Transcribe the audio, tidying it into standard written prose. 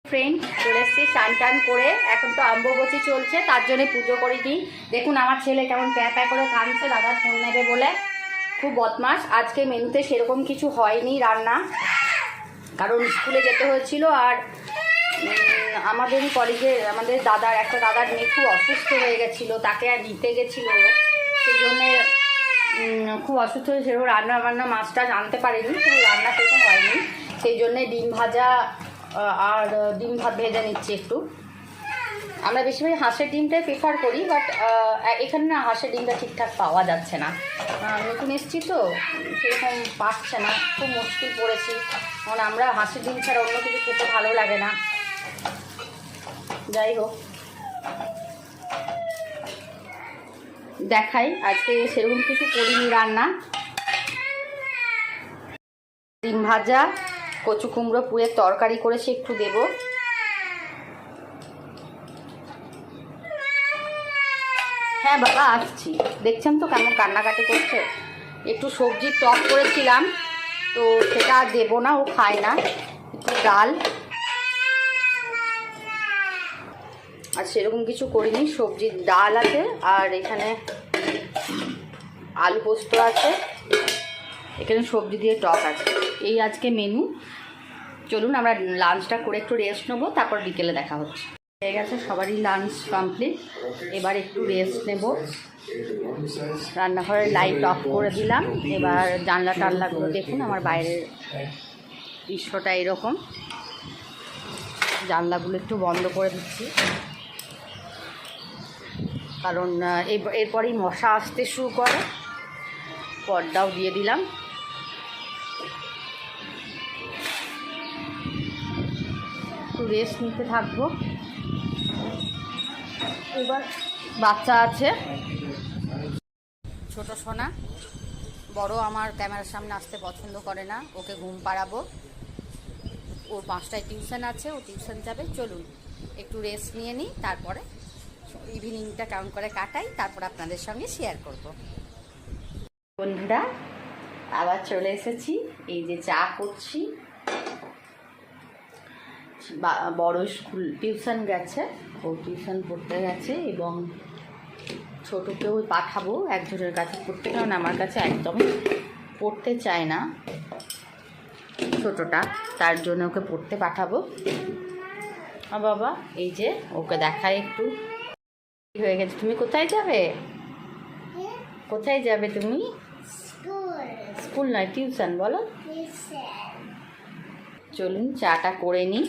Friend চলে এসেছি স্নান টান করে। এখন তো অম্বুবাচী চলছে, তার জন্য পুজো করিনি। দেখুন আমার ছেলে কেমন প্যাঁ প্যাঁ করে কাঁদছে দাদার ফোন নেবে বলে, খুব বদমাস। আজকে মেনুতে সেরকম কিছু হয়নি রান্না, কারণ স্কুলে যেতে হয়েছিল। আর আমাদেরই কলেজে আমাদের একটা দাদার মেয়ে খুব অসুস্থ হয়ে গেছিলো, তাকে আর নিতে গেছিলো, সেই জন্যে খুব অসুস্থ হয়ে সেরকম রান্না মাছ টাছ আনতে পারেনি, রান্না সেরকম হয়নি। সেই জন্যে ডিম ভাজা আর ডিম ভাত ভেজে নিচ্ছি একটু। আমরা বেশিরভাগ হাঁসের ডিমটাই প্রেফার করি, বাট এখানে না হাঁসের ডিমটা ঠিকঠাক পাওয়া যাচ্ছে না। নতুন এসেছি তো সেরকম পাচ্ছে না, খুব মুশকিল পড়েছি। কারণ আমরা হাঁসের ডিম ছাড়া অন্য কিছু খেতে ভালো লাগে না। যাই হোক, দেখাই আজকে সেরকম কিছু করিনি রান্না। ডিম ভাজা, কচু কুমড়ো পুরের তরকারি করেছি, একটু দেব। হ্যাঁ বাবা আসছি, দেখছেন তো কেমন কান্নাকাটি করছে। একটু সবজির টক করেছিলাম, তো সেটা দেব না, ও খায় না। একটু ডাল, আর সেরকম কিছু করিনি। সবজির ডাল আছে, আর এখানে আলু পোস্ত আছে, এখানে সবজি দিয়ে টক আছে। এই আজকে মেনু। চলুন আমরা লাঞ্চটা করে একটু রেস্ট নেবো, তারপর বিকেলে দেখা হচ্ছে। হয়ে গেছে সবারই লাঞ্চ কমপ্লিট, এবার একটু রেস্ট নেব। রান্নাঘরের লাইট অফ করে দিলাম। এবার জানলা টানলাগুলো দেখুন, আমার বাইরের দৃশ্যটা এরকম। জানলাগুলো একটু বন্ধ করে দিচ্ছি, কারণ এরপরেই মশা আসতে শুরু করে। পর্দাও দিয়ে দিলাম। একটু রেস্ট নিতে থাকবো। এবার বাচ্চা আছে, ছোট সোনা, বড় আমার ক্যামেরার সামনে আসতে পছন্দ করে না, ওকে ঘুম পাড়াবো। ওর 5টায় টিউশন আছে, ও টিউশন যাবে। চলুন একটু রেস্ট নিয়ে নিই, তারপরে ইভিনিংটা কেমন করে কাটাই তারপর আপনাদের সঙ্গে শেয়ার করব। বন্ধুরা আবার চলে এসেছি, এই যে চা করছি। বড় স্কুল টিউশন গেছে, ও টিউশন পড়তে গেছে, এবং ছোটোকেও পাঠাবো একজনের কাছে পড়তে, কারণ আমার কাছে একদমই পড়তে চায় না ছোটোটা, তার জন্য ওকে পড়তে পাঠাবো। বাবা এই যে ওকে দেখায় একটু হয়ে গেছে। তুমি কোথায় যাবে? কোথায় যাবে তুমি? স্কুল নয়, টিউশন। বলো। চলুন চাটা করে নিই।